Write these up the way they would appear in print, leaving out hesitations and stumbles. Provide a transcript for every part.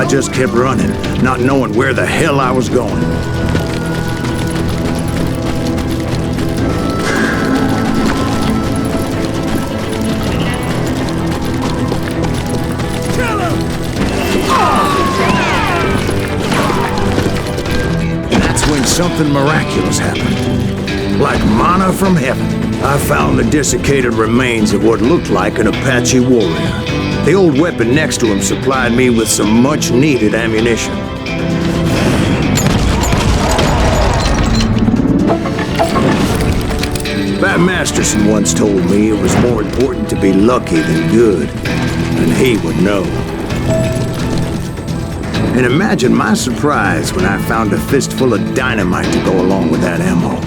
I just kept running, not knowing where the hell I was going. That's when something miraculous happened. Like manna from heaven, I found the desiccated remains of what looked like an Apache warrior. The old weapon next to him supplied me with some much-needed ammunition. Pat Masterson once told me it was more important to be lucky than good, and he would know. And imagine my surprise when I found a fistful of dynamite to go along with that ammo.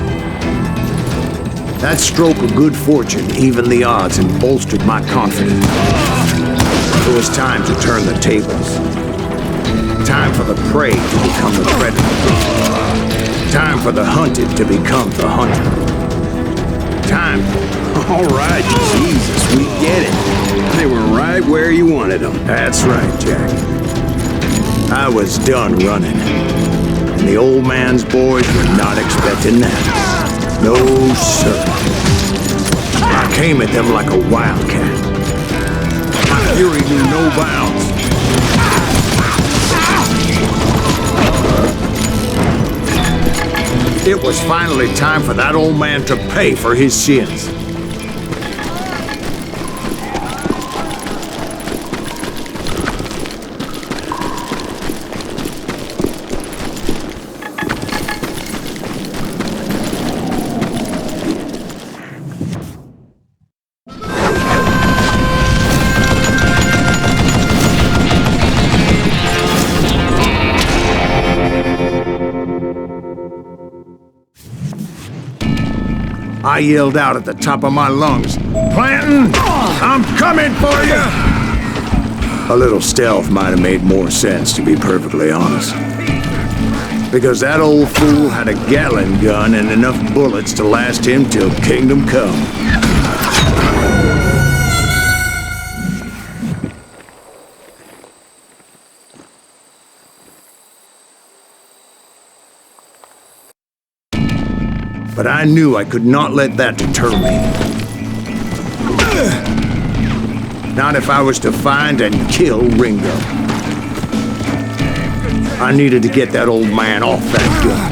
That stroke of good fortune evened the odds and bolstered my confidence. It was time to turn the tables. Time for the prey to become the predator. Time for the hunted to become the hunter. Time... All right, Jesus, we get it. They were right where you wanted them. That's right, Jack. I was done running. And the old man's boys were not expecting that. No, sir. I came at them like a wildcat. My fury knew no bounds. It was finally time for that old man to pay for his sins. I yelled out at the top of my lungs, "Clanton, I'm coming for you!" A little stealth might have made more sense, to be perfectly honest. Because that old fool had a Gatling gun and enough bullets to last him till kingdom come. But I knew I could not let that deter me. Not if I was to find and kill Ringo. I needed to get that old man off that gun.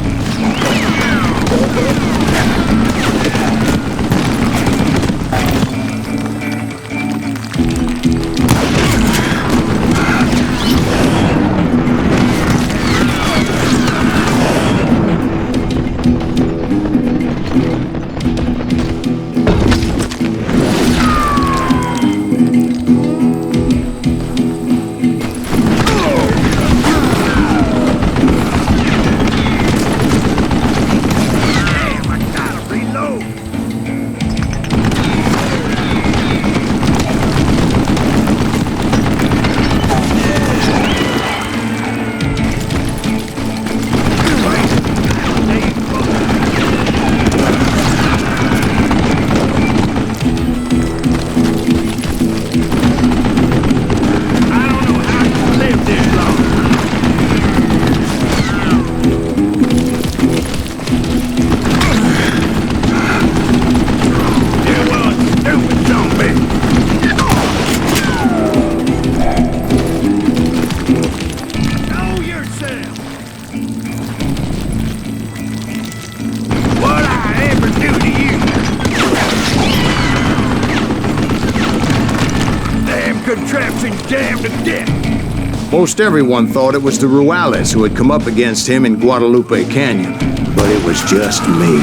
Most everyone thought it was the Ruales who had come up against him in Guadalupe Canyon, but it was just me.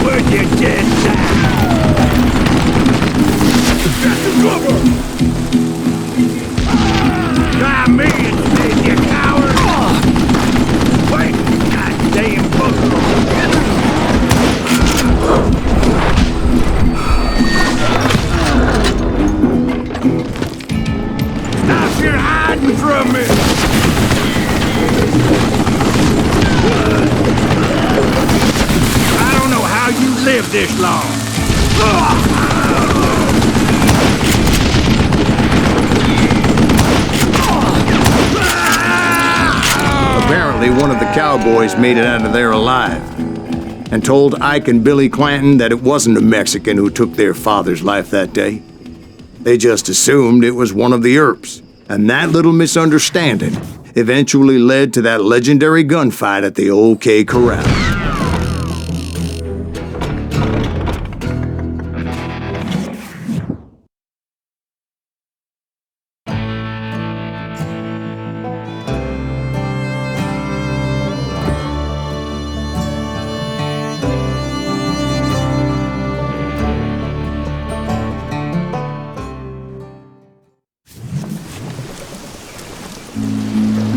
Where'd you get that? Got the cover! Try me instead, you coward! Wait! Goddamn buffalo! Stop your hiding from me! I don't know how you lived this long. Apparently, one of the cowboys made it out of there alive and told Ike and Billy Clanton that it wasn't a Mexican who took their father's life that day. They just assumed it was one of the Earps, and that little misunderstanding eventually led to that legendary gunfight at the OK Corral.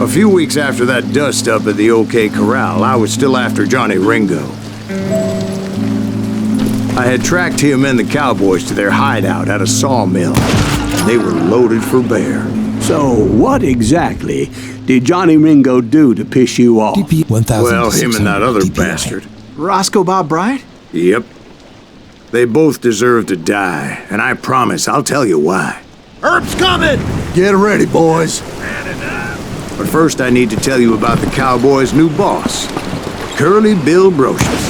A few weeks after that dust-up at the OK Corral, I was still after Johnny Ringo. I had tracked him and the cowboys to their hideout at a sawmill. They were loaded for bear. So, what exactly did Johnny Ringo do to piss you off? Well, him and that other bastard. Roscoe Bob Bryant? Yep. They both deserve to die, and I promise I'll tell you why. Herb's coming! Get ready, boys. But first I need to tell you about the cowboys' new boss, Curly Bill Brocious.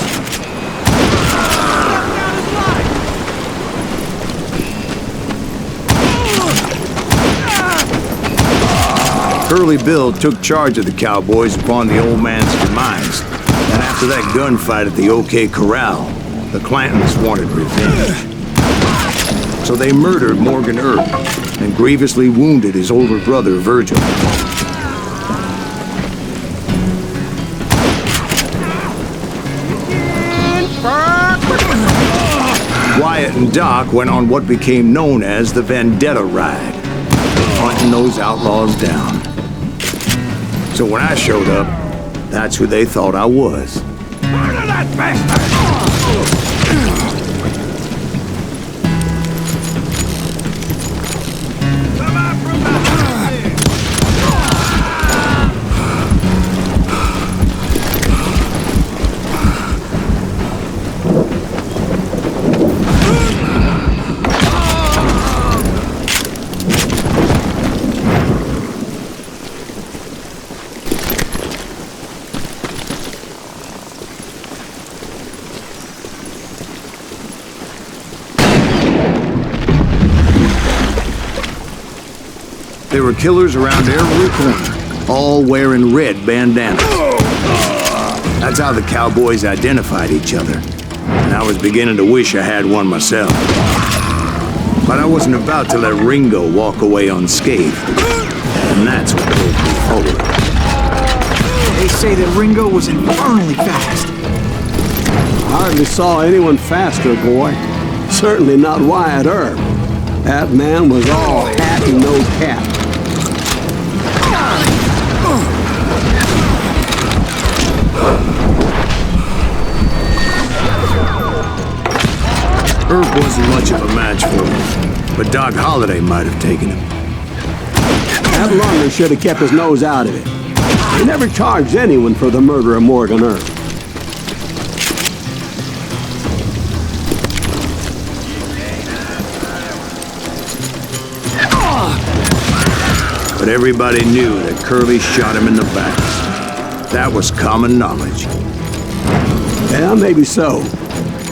Curly Bill took charge of the cowboys upon the old man's demise, and after that gunfight at the OK Corral, the Clantons wanted revenge. So they murdered Morgan Earp and grievously wounded his older brother, Virgil. Wyatt and Doc went on what became known as the Vendetta Ride, hunting those outlaws down. So when I showed up, that's who they thought I was. Murder that bastard! Come out from behind! There were killers around every corner, all wearing red bandanas. That's how the cowboys identified each other, and I was beginning to wish I had one myself. But I wasn't about to let Ringo walk away unscathed, and that's what pulled me forward. They say that Ringo was infernally fast. I hardly saw anyone faster, boy. Certainly not Wyatt Earp. That man was all hat and no cap. Earp wasn't much of a match for him, but Doc Holliday might have taken him. That Lumley should have kept his nose out of it. He never charged anyone for the murder of Morgan Earp. But everybody knew that Curly shot him in the back. That was common knowledge. Yeah, maybe so.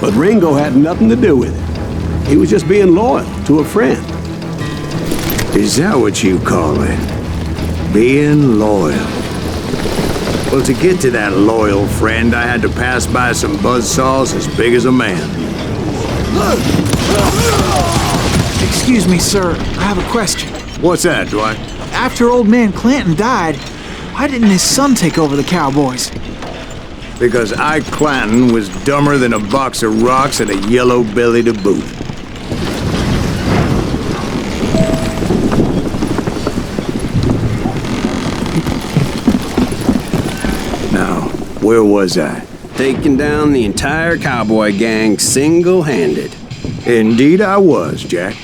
But Ringo had nothing to do with it. He was just being loyal to a friend. Is that what you call it? Being loyal? Well, to get to that loyal friend, I had to pass by some buzzsaws as big as a man. Excuse me, sir. I have a question. What's that, Dwight? After old man Clanton died, why didn't his son take over the cowboys? Because Ike Clanton was dumber than a box of rocks and a yellow belly to boot. Now, where was I? Taking down the entire cowboy gang single-handed. Indeed I was, Jack.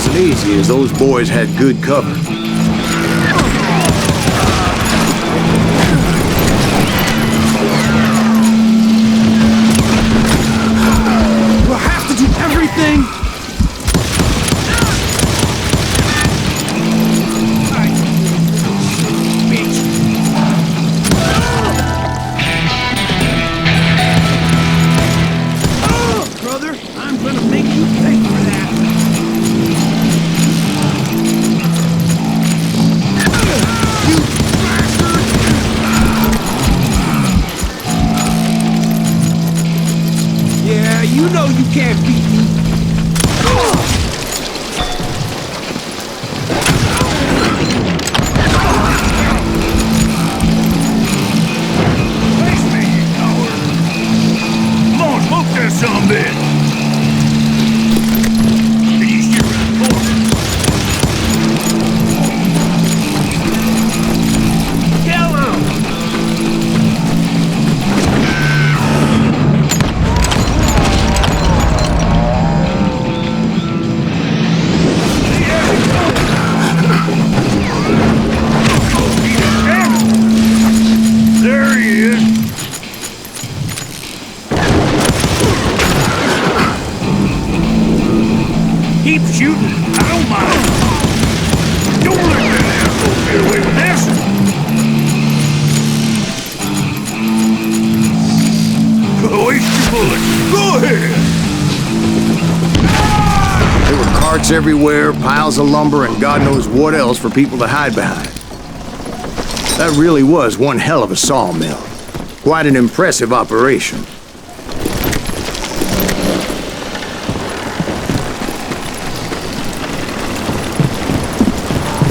wasn't easy, as those boys had good cover. We'll have to do everything. Brother, I'm gonna make you pay for that. Yeah, you know you can't beat me. Face me, you coward! Come on, smoke that sumbitch! He's here around the corner. Kill him! There he is! Keep shooting! I don't mind! Don't let that asshole get away with this! Waste your bullets! Go ahead! There were carts everywhere, piles of lumber, and God knows what else for people to hide behind. That really was one hell of a sawmill. Quite an impressive operation.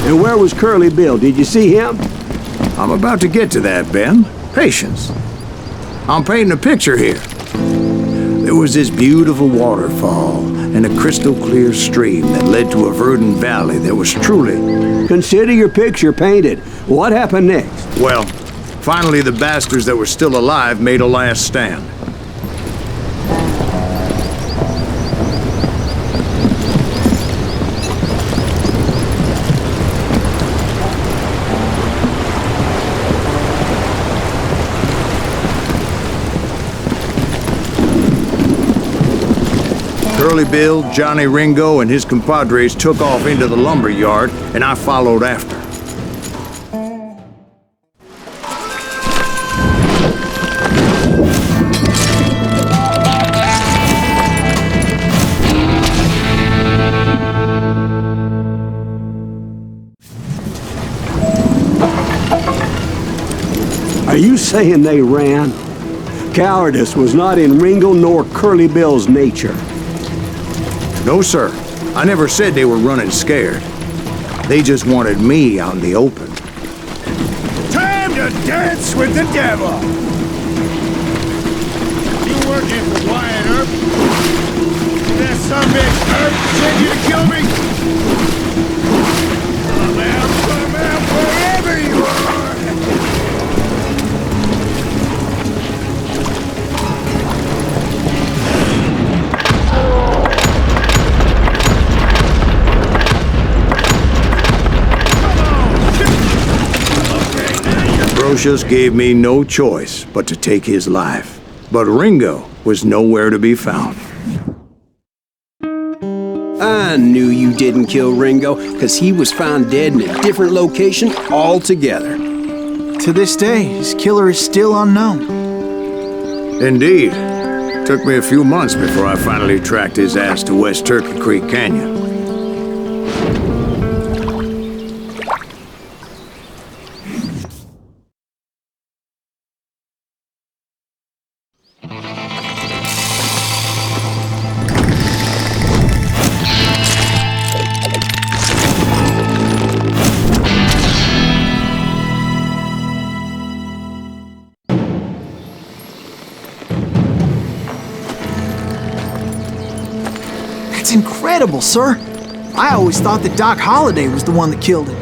And where was Curly Bill? Did you see him? I'm about to get to that, Ben. Patience. I'm painting a picture here. There was this beautiful waterfall and a crystal clear stream that led to a verdant valley that was truly... Consider your picture painted. What happened next? Well, finally the bastards that were still alive made a last stand. Curly Bill, Johnny Ringo, and his compadres took off into the lumber yard, and I followed after. Are you saying they ran? Cowardice was not in Ringo nor Curly Bill's nature. No, sir. I never said they were running scared. They just wanted me out in the open. Time to dance with the devil. You working for Wyatt Earp? That sumbitch Earp sent you to kill me? Come out, wherever you are. Ambrosius gave me no choice but to take his life. But Ringo was nowhere to be found. I knew you didn't kill Ringo, because he was found dead in a different location altogether. To this day, his killer is still unknown. Indeed. Took me a few months before I finally tracked his ass to West Turkey Creek Canyon. That's incredible, sir. I always thought that Doc Holliday was the one that killed him.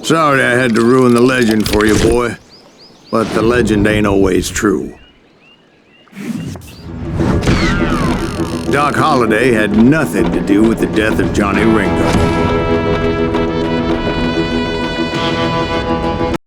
Sorry I had to ruin the legend for you, boy. But the legend ain't always true. Doc Holliday had nothing to do with the death of Johnny Ringo.